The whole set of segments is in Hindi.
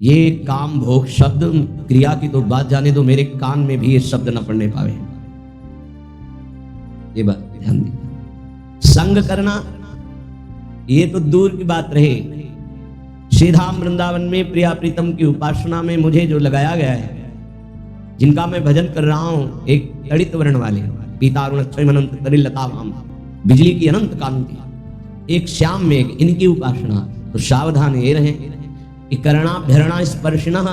ये काम भोग शब्द क्रिया की तो बात जाने दो, मेरे कान में भी ये शब्द न पड़ने पावे। ये बात ध्यान दी। संग करना ये तो दूर की बात रहे, श्रीधाम वृंदावन में प्रिया प्रीतम की उपासना में मुझे जो लगाया गया है, जिनका मैं भजन कर रहा हूं, एक तड़ित वर्ण वाले पीतारुण अनंत तरिलता भाम, बिजली की अनंत कांति, एक श्याम मेघ, इनकी उपासना। तो सावधान ये रहे कि करणाभ्यरणा स्पर्शिणः,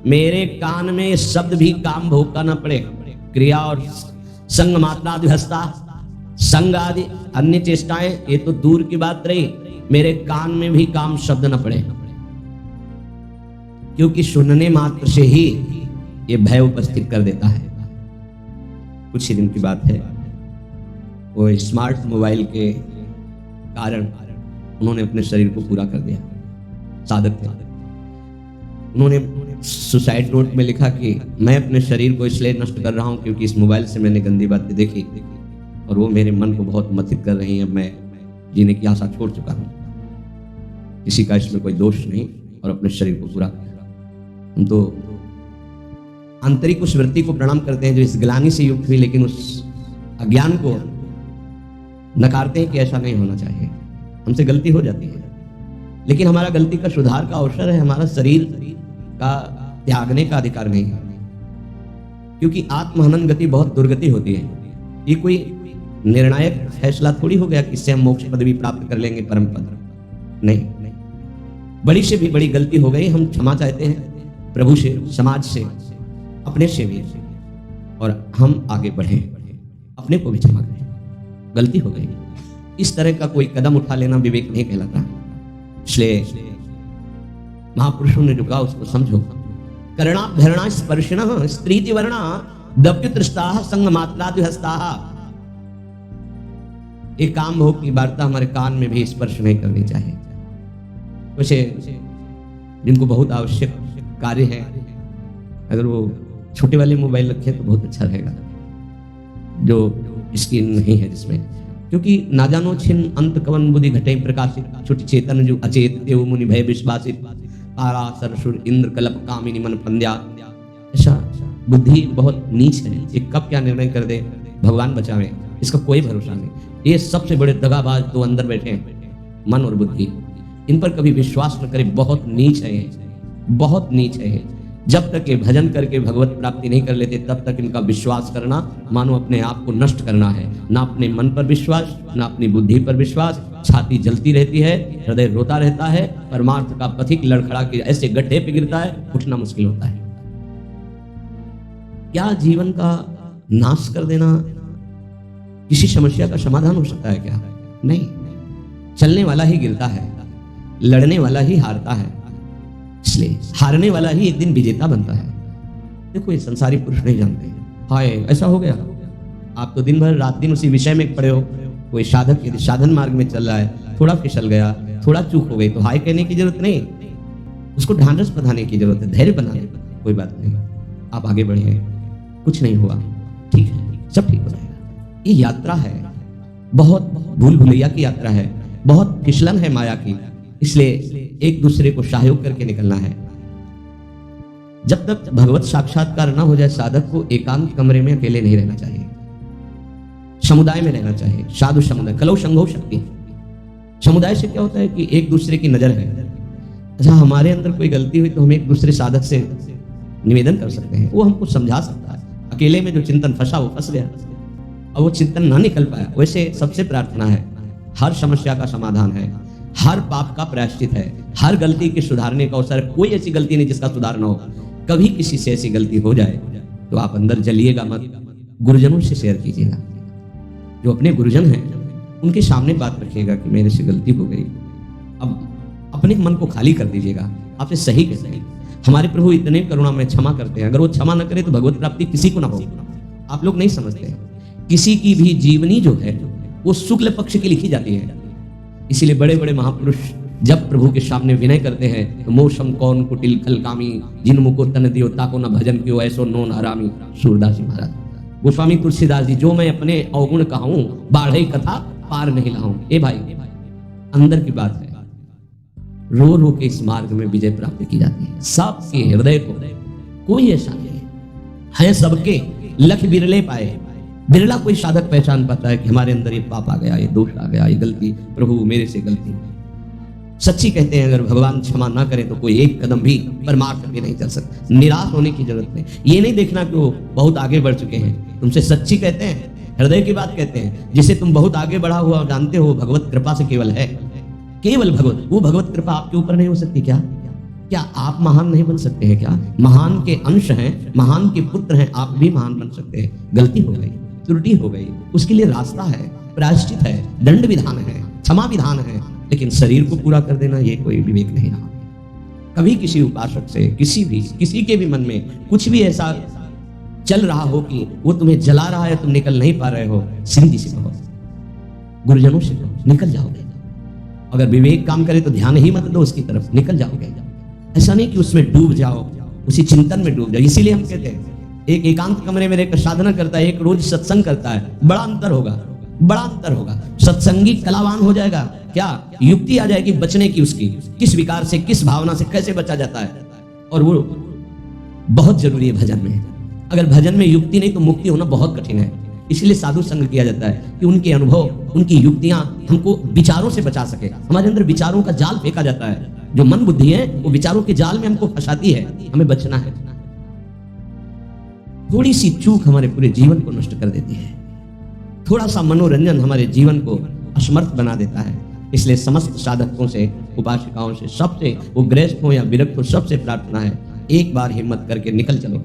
मेरे कान में शब्द भी काम भोग का न पड़े। क्रिया और संग मात्रादिहस्ता, संग आदि अन्य चेष्टाएं ये तो दूर की बात रही, मेरे कान में भी काम शब्द न पड़े, क्योंकि सुनने मात्र से ही ये भय उपस्थित कर देता है। कुछ ही दिन की बात है, वो स्मार्ट मोबाइल के कारण उन्होंने अपने शरीर को पूरा कर दिया। साधक थे, उन्होंने सुसाइड नोट में लिखा कि मैं अपने शरीर को इसलिए नष्ट कर रहा हूं क्योंकि इस मोबाइल से मैंने गंदी बातें देखी और वो मेरे मन को बहुत मथित कर रही हैं। मैं जीने की आशा छोड़ चुका हूं, किसी का इसमें कोई दोष नहीं, और अपने शरीर को पूरा किया। हम तो आंतरिक उस वृत्ति को प्रणाम करते हैं जो इस ग्लानि से युक्त हुई, लेकिन उस अज्ञान को नकारते हैं कि ऐसा नहीं होना चाहिए। हमसे गलती हो जाती है, लेकिन हमारा गलती का सुधार का अवसर है, हमारा शरीर का त्यागने का अधिकार नहीं है, क्योंकि आत्महनन गति बहुत दुर्गति होती है। ये कोई निर्णायक फैसला थोड़ी हो गया कि इससे हम मोक्ष पदवी प्राप्त कर लेंगे, परम पद नहीं। बड़ी से भी बड़ी गलती हो गई, हम क्षमा चाहते हैं प्रभु से, समाज से, अपने से भी, और हम आगे बढ़े, अपने को भी क्षमा करें। गलती हो गई, इस तरह का कोई कदम उठा लेना विवेक नहीं कहलाता। इसलिए महापुरुषों ने जो कहा उसको समझो। करणाभ्यरणा स्पर्शिणः स्त्रीति वर्णा दप्युतृष्टाः संग मात्रादिहस्ताः। एक काम भोग की वार्ता हमारे कान में भी स्पर्श नहीं करनी चाहिए। वैसे जिनको बहुत आवश्यक कार्य है, अगर वो छोटे वाले मोबाइल रखें तो बहुत अच्छा रहेगा, जो स्क्रीन नहीं है जिसमें, क्योंकि ना जानो छिन अंत कवन बुद्धि घटे प्रकाशित, छुट चेतन जो अचेत देव मुनि भय विश्वासित, तारा सरसुर इंद्र कलप कामिनी मन पंद्या। ऐसा बुद्धि बहुत नीच है, ये कब क्या निर्णय कर दे भगवान बचावे, इसका कोई भरोसा नहीं। ये सबसे बड़े दगाबाज तो अंदर बैठे हैं, मन और बुद्धि, इन पर कभी विश्वास न करे। बहुत नीच है, बहुत नीच है। जब तक ये भजन करके भगवत प्राप्ति नहीं कर लेते, तब तक इनका विश्वास करना मानो अपने आप को नष्ट करना है। ना अपने मन पर विश्वास, ना अपनी बुद्धि पर विश्वास, छाती जलती रहती है, हृदय रोता रहता है, परमार्थ का पथिक लड़खड़ा के ऐसे गड्ढे पे गिरता है, उठना मुश्किल होता है। क्या जीवन का नाश कर देना किसी समस्या का समाधान हो सकता है क्या? नहीं। चलने वाला ही गिरता है, लड़ने वाला ही हारता है, इसलिए हारने वाला ही एक दिन विजेता बनता है। देखो ये संसारी पुरुष नहीं जानते, हाय ऐसा हो गया। आप तो दिन भर रात दिन उसी विषय में पड़े हो। कोई साधक यदि साधन मार्ग में चल रहा है, थोड़ा फिसल गया, थोड़ा चूक हो गई, तो हाय कहने की जरूरत नहीं, उसको ढांढस बंधाने की जरूरत है, धैर्य बनाने। कोई बात नहीं, आप आगे बढ़े, कुछ नहीं हुआ, ठीक है, सब ठीक हो जाएगा। ये यात्रा है, बहुत भूल भुलैया की यात्रा है, बहुत फिसलन है माया की, इसलिए एक दूसरे को सहयोग करके निकलना है। जब तक भगवत साक्षात्कार ना हो जाए, साधक को एकांत कमरे में अकेले नहीं रहना चाहिए, समुदाय में रहना चाहिए। साधु समुदाय, कलौ संघो शक्ति। समुदाय से क्या होता है कि एक दूसरे की नजर है। अच्छा, हमारे अंदर कोई गलती हुई तो हम एक दूसरे साधक से निवेदन कर सकते हैं, वो हमको समझा सकता है। अकेले में जो चिंतन फंसा वो फंस गया, और वो चिंतन ना निकल पाया। वैसे सबसे प्रार्थना है, हर समस्या का समाधान है, हर पाप का प्रायश्चित है, हर गलती के सुधारने का अवसर है। कोई ऐसी गलती नहीं जिसका सुधार ना हो। कभी किसी से ऐसी गलती हो जाए तो आप अंदर जलिएगा मत, गुरुजनों से शेयर कीजिएगा। जो अपने गुरुजन हैं उनके सामने बात रखिएगा कि मेरे से गलती हो गई। अब अपने मन को खाली कर दीजिएगा, आपसे सही कहते हैं। हमारे प्रभु इतने करुणा में क्षमा करते हैं, अगर वो क्षमा न करे तो भगवत प्राप्ति किसी को ना हो। आप लोग नहीं समझते हैं, किसी की भी जीवनी जो है वो शुक्ल पक्ष की लिखी जाती है। इसीलिए बड़े बड़े महापुरुष जब प्रभु के सामने विनय करते हैं तो मोशम कौन कुटिल खलकामी, जिन मुको तन दियो ताको न भजन क्यों ऐसो नोन हरामी। सूरदास जी महाराज, गोस्वामी तुलसीदास जी, जो मैं अपने अवगुण कहूं बाढ़ई कथा पार नहीं लाऊं। ए भाई, अंदर की बात है, रो रो के इस मार्ग में विजय प्राप्त की जाती है। सबके हृदय को कोई ऐसा नहीं है, सबके, लख बिरले पाए, बिरला कोई साधक पहचान पाता है कि हमारे अंदर ये पाप आ गया, ये दोष आ गया, ये गलती, प्रभु मेरे से गलती। सच्ची कहते हैं अगर भगवान क्षमा ना करे तो कोई एक कदम भी परमार्थ पे नहीं चल सकता। निराश होने की जरूरत नहीं, ये नहीं देखना कि वो बहुत आगे बढ़ चुके हैं। तुमसे सच्ची कहते हैं, हृदय की बात कहते हैं, जिसे तुम बहुत आगे बढ़ा हुआ जानते हो भगवत कृपा से केवल है, केवल भगवत, वो भगवत कृपा आपके ऊपर नहीं हो सकती क्या? क्या आप महान नहीं बन सकते हैं क्या? महान के अंश हैं, महान के पुत्र हैं, आप भी महान बन सकते हैं। गलती हो गई, त्रुटि हो गई, उसके लिए रास्ता है, प्रायश्चित है, दंड विधान है, क्षमा विधान है, लेकिन शरीर को पूरा कर देना ये कोई विवेक नहीं रहा। कभी किसी उपासक से, किसी के भी मन में कुछ भी ऐसा चल रहा हो कि वो तुम्हें जला रहा है, तुम निकल नहीं पा रहे हो, श्री जी से कहो, गुरुजनों से कहो, निकल जाओगे। अगर विवेक काम करे तो ध्यान ही मत दो उसकी तरफ, निकल जाओगे। ऐसा नहीं कि उसमें डूब जाओ, उसी चिंतन में डूब जाओ। इसीलिए हम कहते हैं एक एकांत कमरे में रहकर साधना करता है, एक रोज सत्संग करता है, बड़ा अंतर होगा, बड़ा अंतर होगा। सत्संगी कलावान हो जाएगा, क्या युक्ति आ जाएगी बचने की, उसकी किस विकार से, किस भावना से कैसे बचा जाता है। और वो बहुत जरूरी है भजन में। अगर भजन में युक्ति नहीं तो मुक्ति होना बहुत कठिन है। इसलिए साधु संग किया जाता है कि उनके अनुभव, उनकी युक्तियां हमको विचारों से बचा सके। हमारे अंदर विचारों का जाल फेंका जाता है, जो मन बुद्धि है वो विचारों के जाल में हमको फंसाती है, हमें बचना है। थोड़ी सी चूक हमारे पूरे जीवन को नष्ट कर देती है, थोड़ा सा मनोरंजन हमारे जीवन को असमर्थ बना देता है। इसलिए समस्त साधकों से, उपासिकाओं से, सबसे, वो गृहस्थ हो या विरक्त हो, सबसे प्रार्थना है एक बार हिम्मत करके निकल चलो।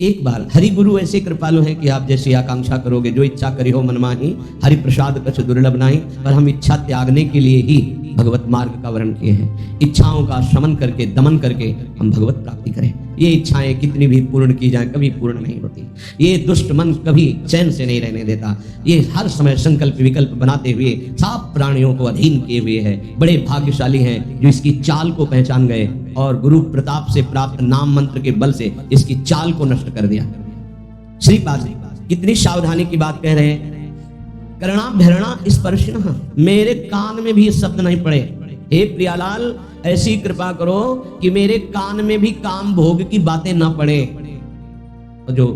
एक बार हरि गुरु ऐसे कृपालु हैं कि आप जैसी आकांक्षा करोगे, जो इच्छा करी हो मन माही, हरि प्रसाद कछ दुर्लभ नाही। पर हम इच्छा त्यागने के लिए ही भगवत मार्ग का वर्ण किए हैं। इच्छाओं का शमन करके, दमन करके हम भगवत प्राप्ति करें। ये इच्छाएं कितनी भी पूर्ण की जाए कभी पूर्ण नहीं होती। ये दुष्ट मन कभी चैन से नहीं रहने देता। ये हर समय संकल्प विकल्प बनाते हुए सब प्राणियों को अधीन किए हुए है। बड़े भाग्यशाली हैं जो इसकी चाल को पहचान गए और गुरु प्रताप से प्राप्त नाम मंत्र के बल से इसकी चाल को नष्ट कर दिया। श्रीपाद कितनी सावधानी की बात कह रहे हैं। कर्णाभरणा स्पर्शिनः, मेरे कान में भी ये शब्द नहीं पड़े। हे प्रियालाल, ऐसी कृपा करो कि मेरे कान में भी काम भोग की बातें ना पड़े। और जो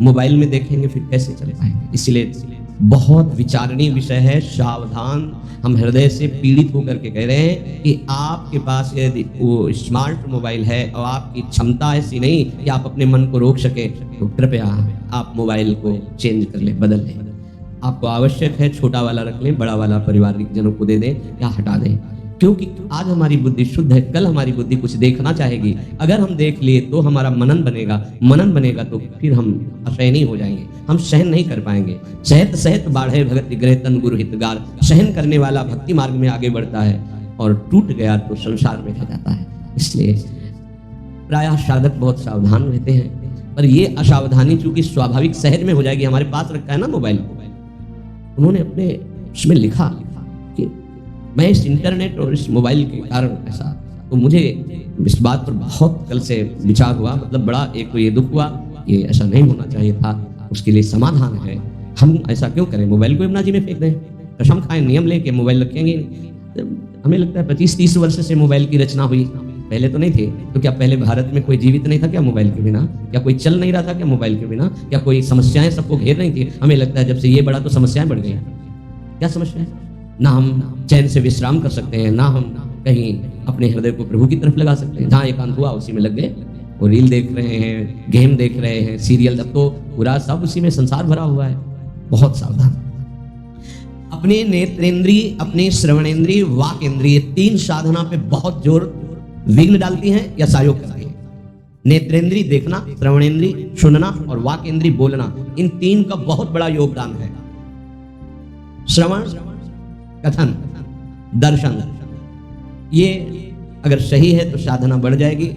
मोबाइल में देखेंगे फिर कैसे चल पाएंगे। इसलिए बहुत विचारणीय विषय है, सावधान। हम हृदय से पीड़ित होकर के कह रहे हैं कि आपके पास यदि वो स्मार्ट मोबाइल है और आपकी क्षमता ऐसी नहीं कि आप अपने मन को रोक सके, तो कृपया आप मोबाइल को चेंज कर लें, बदल लें। आपको आवश्यक है छोटा वाला रख लें, बड़ा वाला परिवारिक जनों को दे दें या हटा दें। क्योंकि आज हमारी बुद्धि शुद्ध है, कल हमारी बुद्धि कुछ देखना चाहेगी। अगर हम देख लिए तो हमारा मनन बनेगा, मनन बनेगा तो फिर हम असहनीय हो जाएंगे, हम सहन नहीं कर पाएंगे। सहत सहत बाढ़े भगत ग्रह तन गुरु हितगार। सहन करने वाला भक्ति मार्ग में आगे बढ़ता है और टूट गया तो संसार में रह जाता है। इसलिए प्रायः साधक बहुत सावधान रहते हैं, पर ये असावधानी चूंकि स्वाभाविक सहज में हो जाएगी। हमारे पास रखा है ना मोबाइल, उन्होंने अपने उसमें लिखा कि मैं इस इंटरनेट और इस मोबाइल के कारण ऐसा, तो मुझे इस बात पर बहुत कल से विचार हुआ, मतलब बड़ा एक तो ये दुख हुआ, ये ऐसा नहीं होना चाहिए था। उसके लिए समाधान है, हम ऐसा क्यों करें, मोबाइल को यमुना जी में फेंक दें, कसम खाएं, नियम लेके मोबाइल रखेंगे। हमें लगता है 25-30 वर्ष से मोबाइल की रचना हुई, पहले तो नहीं थे। तो क्या पहले भारत में कोई जीवित नहीं था क्या मोबाइल के बिना? क्या कोई चल नहीं रहा था क्या मोबाइल के बिना? क्या कोई समस्याएं सबको घेर नहीं थी? हमें लगता है जब से ये बढ़ा तो समस्याएं बढ़ गई। क्या समस्या है? ना हम चैन से विश्राम कर सकते हैं, ना हम कहीं अपने हृदय को प्रभु की तरफ लगा सकते हैं। जहाँ एकांत हुआ उसी में लग गए, वो रील देख रहे हैं, गेम देख रहे हैं, सीरियल, अब तो पूरा सब उसी में संसार भरा हुआ है। बहुत सावधान। अपने नेत्रेंद्रीय, अपने श्रवणेंद्रीय, वाक इंद्रिय, 3 साधना पे बहुत जोर विघ्न डालती हैं या सहयोग करती हैं। नेत्रेंद्रीय देखना, श्रवणेंद्रीय सुनना और वाक इंद्रिय बोलना, इन 3 का बहुत बड़ा योगदान है। श्रवण, कथन, दर्शन, ये अगर सही है तो साधना बढ़ जाएगी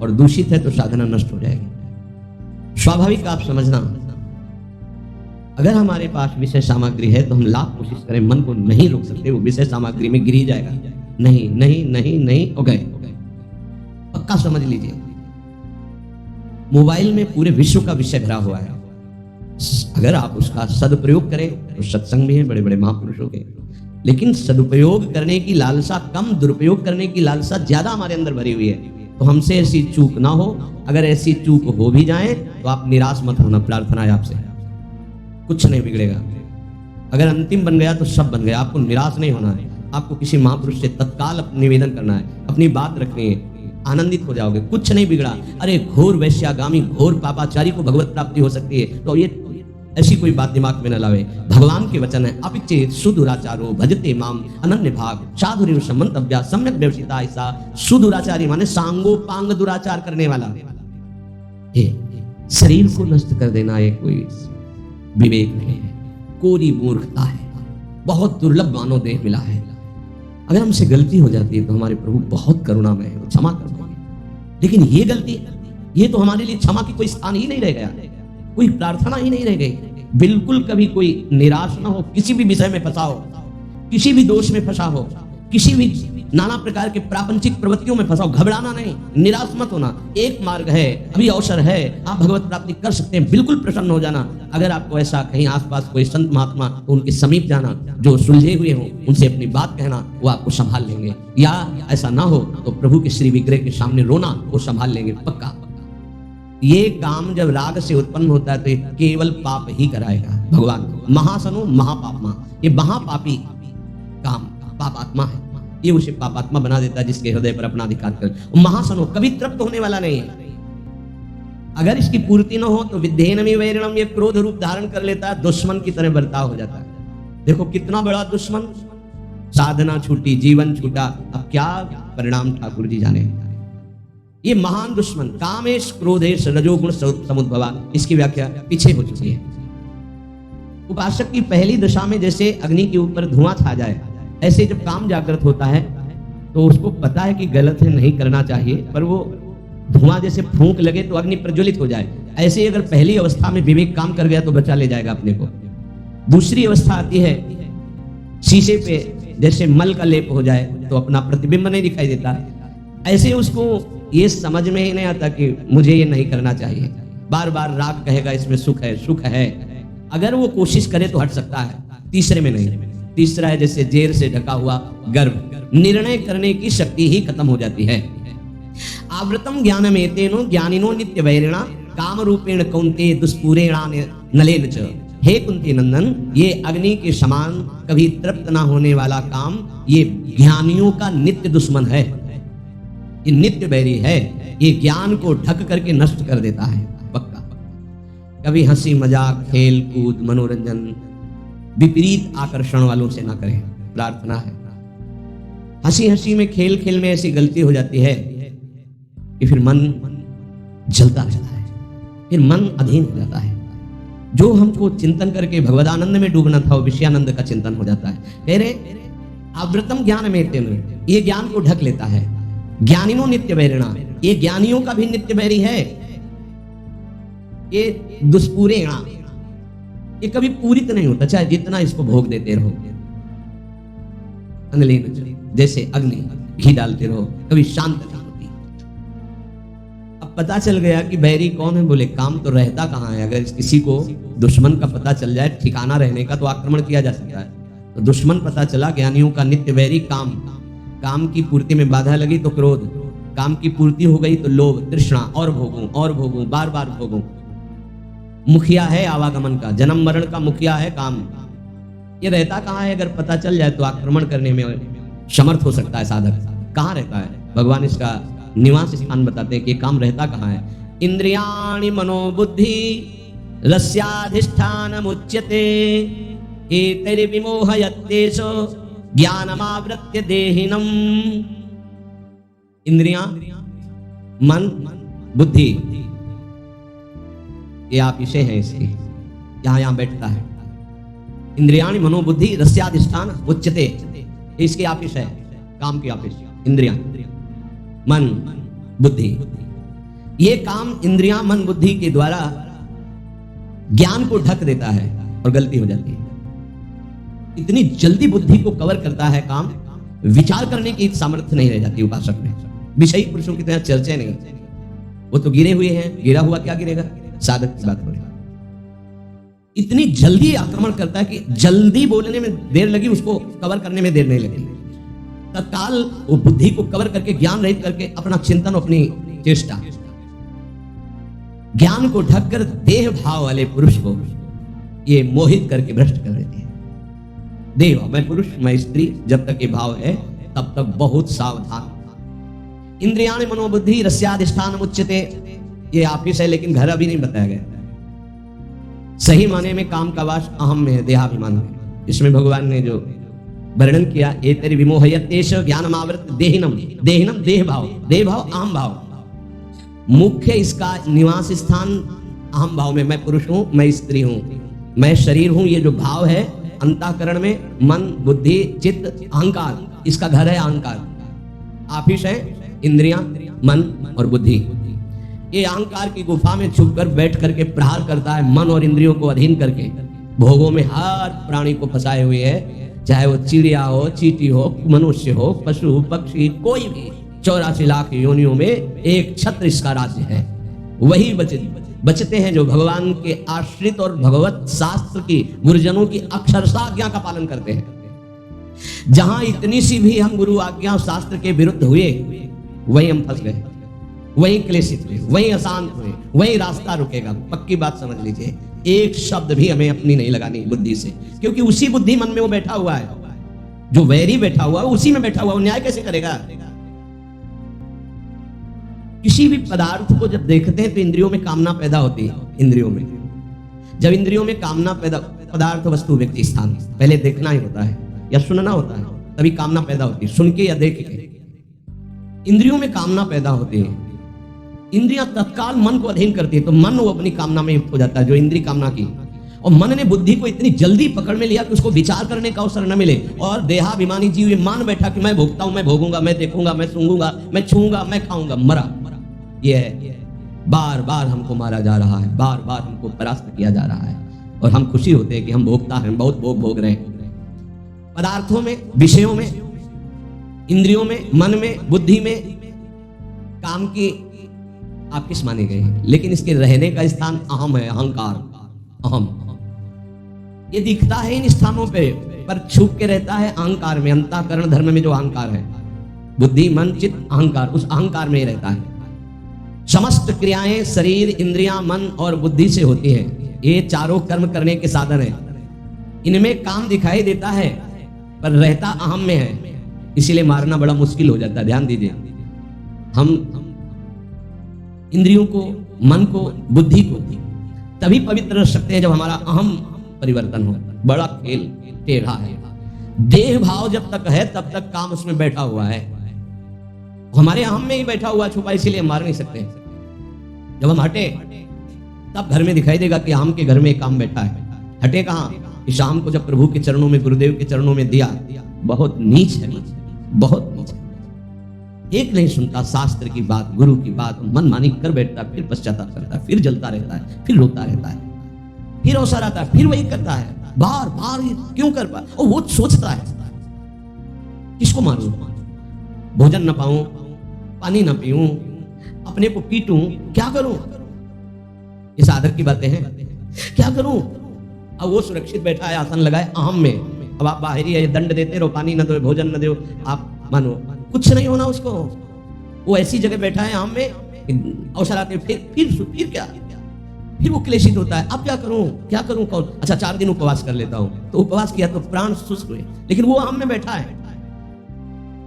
और दूषित है तो साधना नष्ट हो जाएगी। स्वाभाविक आप समझना, अगर हमारे पास विषय सामग्री है तो हम लाख कोशिश करें, मन को नहीं रोक सकते, वो विषय सामग्री में गिर ही जाएगा। नहीं नहीं नहीं नहीं, हो गए, पक्का समझ लीजिए। मोबाइल में पूरे विश्व का विषय भरा हुआ है। अगर आप उसका सदुपयोग करें तो सत्संग भी है बड़े बड़े महापुरुषों के, लेकिन सदुपयोग करने की लालसा कम, दुरुपयोग करने की लालसा ज्यादा हमारे अंदर भरी हुई है। तो हमसे ऐसी चूक ना हो। अगर ऐसी चूक हो भी जाए तो आप निराश मत होना। प्रार्थना है आपसे, कुछ नहीं बिगड़ेगा। अगर अंतिम बन गया तो सब बन गया। आपको निराश नहीं होना है। आपको किसी महापुरुष से तत्काल निवेदन करना है, अपनी बात रखनी है, आनंदित हो जाओगे। कुछ नहीं बिगड़ा। अरे घोर वैश्यागामी, घोर पापाचारी को भगवत प्राप्ति हो सकती है, तो ये ऐसी कोई बात दिमाग में न लावे। भगवान के वचन है, अपिचेत सुदुराचारो भजते माम अनन्य भाग साधुरिव समंतव्या सम्यक व्यवसिता। ऐसा सुदुराचारी माने सांगो पांग दुराचार करने वाला। शरीर को नष्ट कर देना ये कोई विवेक नहीं है, कोरी मूर्खता है। बहुत दुर्लभ मानव देह मिला है। अगर हमसे गलती हो जाती है तो हमारे प्रभु बहुत करुणामय है, क्षमा कर देंगे। लेकिन ये गलती, ये तो हमारे लिए क्षमा की कोई स्थान ही नहीं रह गया, कोई प्रार्थना ही नहीं रह गई। बिल्कुल कभी कोई निराश ना हो। किसी भी विषय में फंसा हो, किसी भी दोष में फंसा हो, किसी भी नाना प्रकार के प्रापंचिक प्रवृत्तियों में फंसा हो, घबराना नहीं, निराश मत होना। एक मार्ग है, अभी अवसर है, आप भगवत प्राप्ति कर सकते हैं। बिल्कुल प्रसन्न हो जाना। अगर आपको ऐसा कहीं आसपास कोई संत महात्मा, तो उनके समीप जाना, जो सुलझे हुए हों उनसे अपनी बात कहना, वो आपको संभाल लेंगे। या ऐसा ना हो तो प्रभु के श्री विग्रह के सामने रोना, वो संभाल लेंगे पक्का। ये काम जब राग से उत्पन्न होता है तो ये केवल पाप ही कराएगा। भगवान महासनो महापापमा, ये महापापी काम पापात्मा है, ये उसे पापात्मा बना देता है जिसके हृदय पर अपना अधिकार कर। महासनो कभी तृप्त होने वाला नहीं है। अगर इसकी पूर्ति न हो तो विद्धेनमी वैरिणम, ये क्रोध रूप धारण कर लेता है, दुश्मन की तरह बर्ताव हो जाता है। देखो कितना बड़ा दुश्मन, साधना छूटी, जीवन छूटा, अब क्या परिणाम ठाकुर जी जाने। ये महान दुश्मन कामेश क्रोधेश रजोगुण समुद्भवा, इसकी व्याख्या पीछे हो चुकी है। उपासक की पहली दशा में जैसे अग्नि के ऊपर धुआं छा जाए, ऐसे जब काम जागृत होता है तो उसको पता है कि गलत है, नहीं करना चाहिए, पर वो धुआं जैसे फूंक लगे तो अग्नि प्रज्वलित हो जाए। ऐसे अगर पहली अवस्था में विवेक काम कर गया तो बचा ले जाएगा अपने को। दूसरी अवस्था आती है, शीशे पे जैसे मल का लेप हो जाए तो अपना प्रतिबिंब नहीं दिखाई देता। ऐसे उसको ये समझ में ही नहीं आता कि मुझे ये नहीं करना चाहिए। बार बार राग कहेगा इसमें सुख है, सुख है। अगर वो कोशिश करे तो हट सकता है, तीसरे में नहीं। तीसरा है जैसे जेर से ढका हुआ गर्भ, निर्णय करने की शक्ति ही खत्म हो जाती है। आवृतम ज्ञानमेतेनो ज्ञानिनो नित्य वैरिणा काम रूपेण कौन्ते दुष्पूरेणा नलेन च। हे कुंती नंदन, ये अग्नि के समान कभी तृप्त ना होने वाला काम ये ज्ञानियों का नित्य दुश्मन है, ये नित्य बैरी है। ये ज्ञान को ढक करके नष्ट कर देता है पक्का। कभी हंसी मजाक, खेल कूद, मनोरंजन विपरीत आकर्षण वालों से ना करें। प्रार्थना है, हंसी हंसी में, खेल खेल में ऐसी गलती हो जाती है कि फिर मन जलता रहता है, फिर मन अधीन हो जाता है। जो हमको चिंतन करके भगवदानंद में डूबना था वो विषयानंद का चिंतन हो जाता है। कह रहे आवृतम ज्ञान में, ये ज्ञान को ढक लेता है। ज्ञानिनो नित्य वैरिणा, ये ज्ञानियों का भी नित्य वैरी है। ये दुष्पूरेणा, ये कभी पूरित नहीं होता, चाहे जितना इसको भोग देते रहो। अनलेन, जैसे अग्नि, घी डालते रहो, कभी शांत नहीं होती। अब पता चल गया कि बैरी कौन है, बोले काम तो रहता कहाँ है। अगर किसी को दुश्मन का पता चल जाए, ठिकाना रहने का, तो आक्रमण किया जा सकता है। तो दुश्मन पता चला, ज्ञानियों का नित्य वैरी काम। काम की पूर्ति में बाधा लगी तो क्रोध, काम की पूर्ति हो गई तो लोभ, तृष्णा, और भोगूं, बार बार भोगूं। मुखिया है आवागमन का, जन्म मरण का मुखिया है काम। ये रहता कहाँ है, अगर पता चल जाए तो आक्रमण करने में समर्थ हो सकता है साधक। कहाँ रहता है, भगवान इसका निवास स्थान बताते हैं कि काम रहता कहाँ है। इंद्रियाणि मनोबुद्धि रस्याधिष्ठानमुच्यते एतैर्विमोहयत्येषो ज्ञानमावृत्य देहिनम। इंद्रियां, मन, बुद्धि, ये आप इसे हैं, इसकी यहां बैठता है। इंद्रियाणि मनोबुद्धि रस्याधिष्ठान उच्यते, इसके आपिश है, काम की आपिश। इंद्रियां, मन, बुद्धि, ये काम इंद्रियां, मन, बुद्धि के द्वारा ज्ञान को ढक देता है और गलती हो जाती है। इतनी जल्दी बुद्धि को कवर करता है काम, विचार करने की सामर्थ्य नहीं रह जाती उपासक में। विषयी पुरुषों की तरह चर्चा नहीं, वो तो गिरे हुए हैं, गिरा हुआ क्या गिरेगा, साधक की बात हो रही। इतनी जल्दी आक्रमण करता है कि जल्दी बोलने में देर लगी, उसको कवर करने में देर नहीं लगी। तत्काल वो बुद्धि को कवर करके, ज्ञान रहित करके अपना चिंतन, अपनी चेष्टा, ज्ञान को ढककर देह भाव वाले पुरुष को ये मोहित करके भ्रष्ट कर देती है। देह भाव, मैं पुरुष मैं स्त्री, जब तक ये भाव है तब तक बहुत सावधान। इंद्रियाणि मनोबुद्धि रस्याधिष्ठान उच्यते, ये ऑफिस है लेकिन घर अभी नहीं बताया गया। सही माने में काम का वास अहम में है, देहाभिमान में। इसमें भगवान ने जो वर्णन किया, एतरि विमोहयतेष ज्ञानमावृत देहिनम, देहिनम देह भाव, देह भाव अहम भाव। मुख्य इसका निवास स्थान अहम भाव में, मैं पुरुष हूं, मैं स्त्री हूं, मैं शरीर हूं, ये जो भाव है अंतःकरण में, मन बुद्धि चित्त अहंकार, इसका घर है अहंकार। ऑफिस है इंद्रियां मन और बुद्धि। ये अहंकार की गुफा में छुपकर बैठ करके प्रहार करता है, मन और इंद्रियों को अधीन करके भोगों में हर प्राणी को फंसाए हुए है, चाहे वो चिड़िया हो, चींटी हो, मनुष्य हो, पशु पक्षी, कोई भी। 84 लाख योनियों में एक छत्र इसका राज्य है। वही बचते हैं जो भगवान के आश्रित और भगवत शास्त्र की, गुरुजनों की अक्षरशः आज्ञा का पालन करते हैं। जहां इतनी सी भी हम गुरु आज्ञा शास्त्र के विरुद्ध हुए, वही हम फंस गए, वही क्लेशित हुए, वही अशांत हुए, वही रास्ता रुकेगा। पक्की बात समझ लीजिए, एक शब्द भी हमें अपनी नहीं लगानी बुद्धि से, क्योंकि उसी बुद्धि मन में वो बैठा हुआ है, जो वैरी बैठा हुआ है उसी में बैठा हुआ, वो न्याय कैसे करेगा। किसी भी पदार्थ को जब देखते हैं तो इंद्रियों में कामना पैदा होती है। इंद्रियों में जब इंद्रियों में कामना पैदा, पदार्थ वस्तु व्यक्ति स्थान पहले देखना ही होता है या सुनना होता है, तभी कामना पैदा होती है, सुन के या देख के। इंद्रियों में कामना पैदा होती है, इंद्रियां तत्काल मन को अधीन करती है, तो मन वो अपनी कामना में युक्त हो जाता है, जो इंद्रिय कामना की। और मन ने बुद्धि को इतनी जल्दी पकड़ में लिया कि उसको विचार करने का अवसर न मिले, और देहाभिमानी जीव ये मान बैठा कि मैं भोगता हूं, मैं भोगूंगा, मैं देखूंगा, मैं सूंघूंगा, मैं छूंगा, मैं खाऊंगा। मरा ये है, बार बार हमको मारा जा रहा है, बार बार हमको परास्त किया जा रहा है, और हम खुशी होते हैं कि हम भोगता हैं, बहुत भोग रहे हैं। पदार्थों में, विषयों में, इंद्रियों में, मन में, बुद्धि में काम की आप किस माने गए हैं, लेकिन इसके रहने का स्थान अहम है, अहंकार, अहम। ये दिखता है इन स्थानों पे, पर छुप के रहता है अहंकार में, अंतःकरण धर्म में जो अहंकार है, बुद्धि मन चित्त अहंकार, उस अहंकार में ही रहता है। समस्त क्रियाएं शरीर इंद्रियां मन और बुद्धि से होती हैं। ये चारों कर्म करने के साधन हैं। इनमें काम दिखाई देता है पर रहता अहम में है, इसीलिए मारना बड़ा मुश्किल हो जाता है। ध्यान दीजिए, हम इंद्रियों को, मन को, बुद्धि को तभी पवित्र रख सकते हैं जब हमारा अहम परिवर्तन हो। बड़ा खेल टेढ़ा है। देह भाव जब तक है तब तक काम उसमें बैठा हुआ है, हमारे अहम में ही बैठा हुआ छुपा, इसीलिए मार नहीं सकते। जब हम हटे तब घर में दिखाई देगा कि अहम के घर में एक काम बैठा है। हटे कहां? कि शाम को जब प्रभु के चरणों में, गुरुदेव के चरणों में दिया, बहुत नीच है, बहुत नीच है। एक नहीं सुनता शास्त्र की बात, गुरु की बात, मनमानी कर बैठता है, फिर पश्चाताप करता है, फिर जलता रहता है, फिर रोता रहता है, फिर अवसर आता है, फिर वही करता है, बार बार क्यों कर पा। और वो सोचता है किसको मारूं, भोजन न पाऊं, पानी न पीऊं, अपने को पीटूं, क्या करूं। ये साधक की बातें हैं, क्या करूं। अब वो सुरक्षित बैठा है, आसन लगाए अहम में। अब आप बाहरी है, दंड देते रहो, पानी न दो, भोजन न दो, आप मानो कुछ नहीं होना उसको। वो ऐसी जगह बैठा है अहम में, अवसर आते फिर क्या, फिर वो क्लेशित होता है। अब क्या करूं कौन। अच्छा 4 दिन उपवास कर लेता हूं, तो उपवास किया तो प्राण शुष्क हुए, लेकिन वो अहम में बैठा है।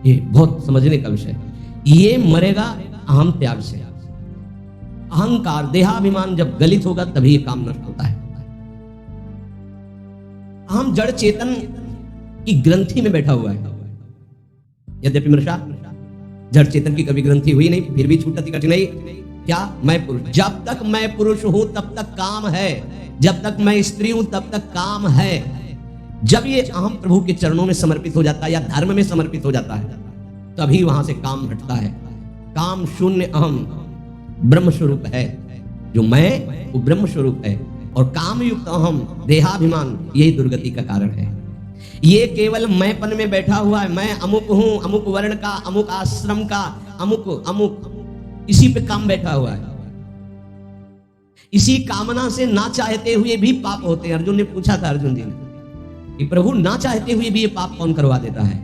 ये बहुत समझने का विषय है। ये मरेगा अहम त्याग से। अहंकार देहाभिमान जब गलित होगा तभी ये काम नष्ट होता है। अहम जड़ चेतन की ग्रंथि में बैठा हुआ है। यद्यपि मृषा जड़ चेतन की कभी ग्रंथि हुई नहीं, फिर भी छूटती कठिनाई। क्या? मैं पुरुष। जब तक मैं पुरुष हूं तब तक काम है, जब तक मैं स्त्री हूं तब तक काम है। जब ये अहम प्रभु के चरणों में समर्पित हो जाता है या धर्म में समर्पित हो जाता है, तभी वहां से काम हटता है। काम शून्य अहम ब्रह्म स्वरूप है, जो मैं वो ब्रह्म स्वरूप है, और काम युक्त अहम देहाभिमान यही दुर्गति का कारण है। ये केवल मैंपन में बैठा हुआ है, मैं अमुक हूं, अमुक वर्ण का, अमुक आश्रम का, अमुक, इसी पे काम बैठा हुआ है। इसी कामना से ना चाहते हुए भी पाप होते हैं। अर्जुन ने पूछा था अर्जुन जी ने कि प्रभु ना चाहते हुए भी ये पाप कौन करवा देता है?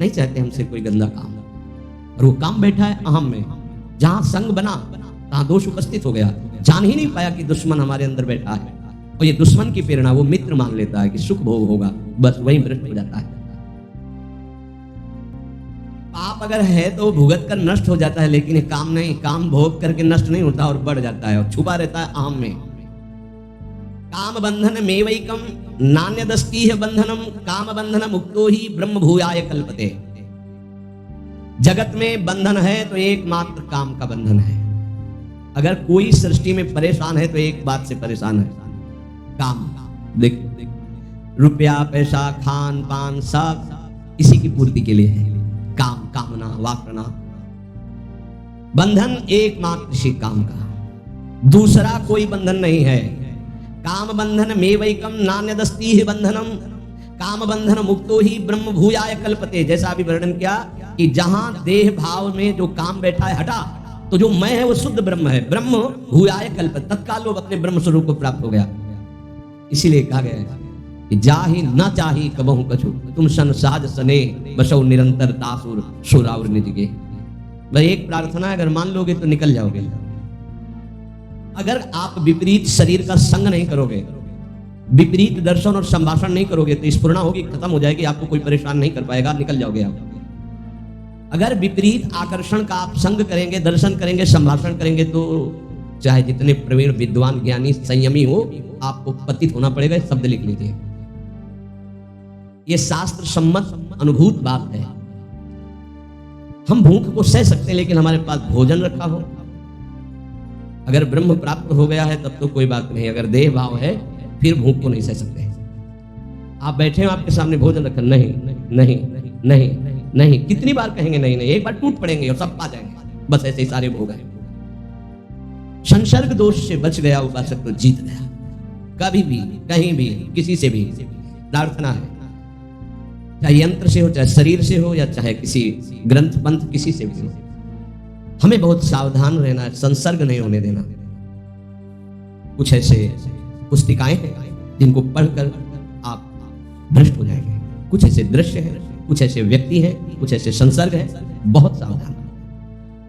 नहीं चाहते हमसे कोई गंदा काम, और वो काम बैठा है अहम में। जहां संग बना तहां दोष उपस्थित हो गया। जान ही नहीं पाया कि दुश्मन हमारे अंदर बैठा है, और ये दुश्मन की प्रेरणा वो मित्र मान लेता है कि सुख भोग होगा, बस वही भ्रष्ट हो जाता है। पाप अगर है तो भुगत कर नष्ट हो जाता है, लेकिन ये काम नहीं, काम भोग करके नष्ट नहीं होता और बढ़ जाता है और छुपा रहता है अहम में। काम बंधन में वैकम नान्यदस्ति है बंधनम, काम बंधन मुक्तो ही ब्रह्म भूयाय कल्पते। जगत में बंधन है तो एकमात्र काम का बंधन है। अगर कोई सृष्टि में परेशान है तो एक बात से परेशान है, काम। देख, रुपया पैसा खान पान सब इसी की पूर्ति के लिए है। काम, कामना, वासना, बंधन एकमात्र इसी काम का, दूसरा कोई बंधन नहीं है। काम बंधन में वैकम नान्यदस्ति है बंधनम, काम बंधन मुक्तो ही ब्रह्म भूयाय कल्पते। जैसा अभी वर्णन किया कि जहां देह भाव में जो काम बैठा है हटा, तो जो मैं है वो शुद्ध ब्रह्म है, ब्रह्म भूयाय कल्पते, तत्काल वो अपने ब्रह्म स्वरूप को प्राप्त हो गया। इसीलिए कहा गया है कि जाहि न चाही कबहु कछु, तुम संसाज सने बसो निरंतर तासुर सुराउर निजगे। भाई एक प्रार्थना है, अगर मान लोगे तो निकल जाओगे। अगर आप विपरीत शरीर का संग नहीं करोगे, विपरीत दर्शन और संभाषण नहीं करोगे, तो स्फुरणा होगी, खत्म हो जाएगी, आपको कोई परेशान नहीं कर पाएगा, निकल जाओगे आप। अगर विपरीत आकर्षण का आप संग करेंगे, दर्शन करेंगे, संभाषण करेंगे, तो चाहे जितने प्रवीण विद्वान ज्ञानी संयमी हो, आपको पतित होना पड़ेगा। शब्द लिख लीजिए, ये शास्त्र सम्मत अनुभूत बात है। हम भूख को सह सकते हैं, लेकिन हमारे पास भोजन रखा हो, अगर ब्रह्म प्राप्त हो गया है तब तो कोई बात नहीं। अगर देह भाव है फिर भूख को नहीं सह सकते। आप बैठे हो, आपके सामने भोजन रखा, नहीं नहीं नहीं नहीं, कितनी बार कहेंगे नहीं नहीं? एक बार टूट पड़ेंगे और सब पा जाएंगे। बस ऐसे ही सारे भोग है। संसर्ग दोष से बच गया उपासक तो जीत गया। कभी भी कहीं भी किसी से भी प्रार्थना है, चाहे यंत्र से हो, चाहे शरीर से हो, या चाहे किसी ग्रंथ पंथ किसी से भी हो, हमें बहुत सावधान रहना है, संसर्ग नहीं होने देना। कुछ ऐसे पुस्तिकाएं हैं जिनको पढ़कर आप भ्रष्ट हो जाएंगे। कुछ ऐसे दृश्य हैं, कुछ ऐसे व्यक्ति हैं, कुछ ऐसे संसर्ग हैं, बहुत सावधान।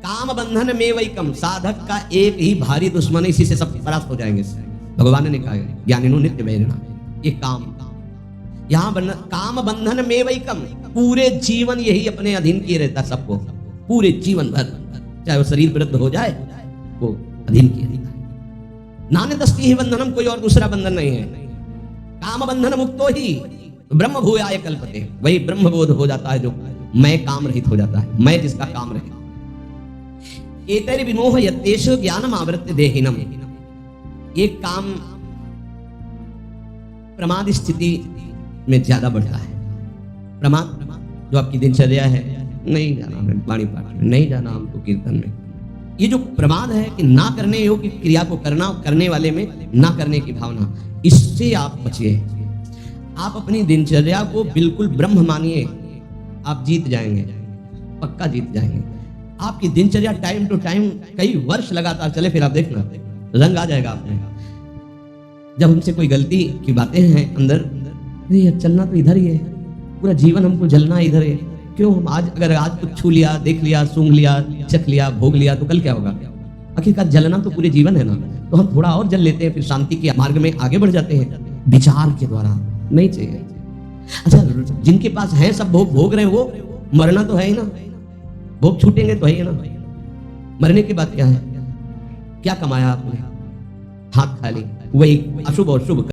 काम बंधन में वैकम, साधक का एक ही भारी दुश्मन है, इसी से सब परास्त हो जाएंगे। भगवान ने कहा ज्ञानिनो नित्य वैरिणा, ये काम, यहाँ काम बंधन में वैकम, पूरे जीवन यही अपने अधीन किए रहता सबको, पूरे जीवन भर, चाहे वो शरीर वृद्ध हो जाए, वो अधीन किए रहता है। नान्यदस्ति ही बंधनम, कोई और दूसरा बंधन नहीं है। काम बंधन मुक्तो ही ब्रह्म भूयाय कल्पते, वही ब्रह्म बोध हो जाता है जो मैं काम रहित हो जाता है, मैं जिसका काम रहित। एतैर विमोह यत्तेष ज्ञानम आवृत्य देहिनम, ये काम प्रमाद स्थिति में ज्यादा बढ़ता है। प्रमाद जो आपकी दिनचर्या है, नहीं जाना हमें वाणी पाठ में, नहीं जाना हमको कीर्तन में, ये जो प्रमाद है कि ना करने योग्य क्रिया को करना, करने वाले में ना करने की भावना, इससे आप बचिए। आप अपनी दिनचर्या को बिल्कुल ब्रह्म मानिए, आप जीत जाएंगे, पक्का जीत जाएंगे। आपकी दिनचर्या टाइम टू टाइम कई वर्ष लगातार चले, फिर आप देखना रंग आ जाएगा आप में। जब हमसे कोई गलती की बातें हैं अंदर, ये चलना तो इधर ही है, पूरा जीवन हमको जलना इधर है, क्यों हम आज, अगर आज कुछ छू लिया, देख लिया, सूंघ लिया, चख लिया, भोग लिया, तो कल क्या होगा? आखिरकार जलना तो पूरे जीवन है ना, तो हम थोड़ा और जल लेते हैं, फिर शांति के मार्ग में आगे बढ़ जाते हैं विचार के द्वारा। नहीं चाहिए। अच्छा, जिनके पास है सब भोग भोग रहे, वो मरना तो है ही ना, भोग छूटेंगे तो है ही ना। मरने के बाद क्या है? क्या कमाया आपने? हाथ खाली, वही अशुभ और शुभ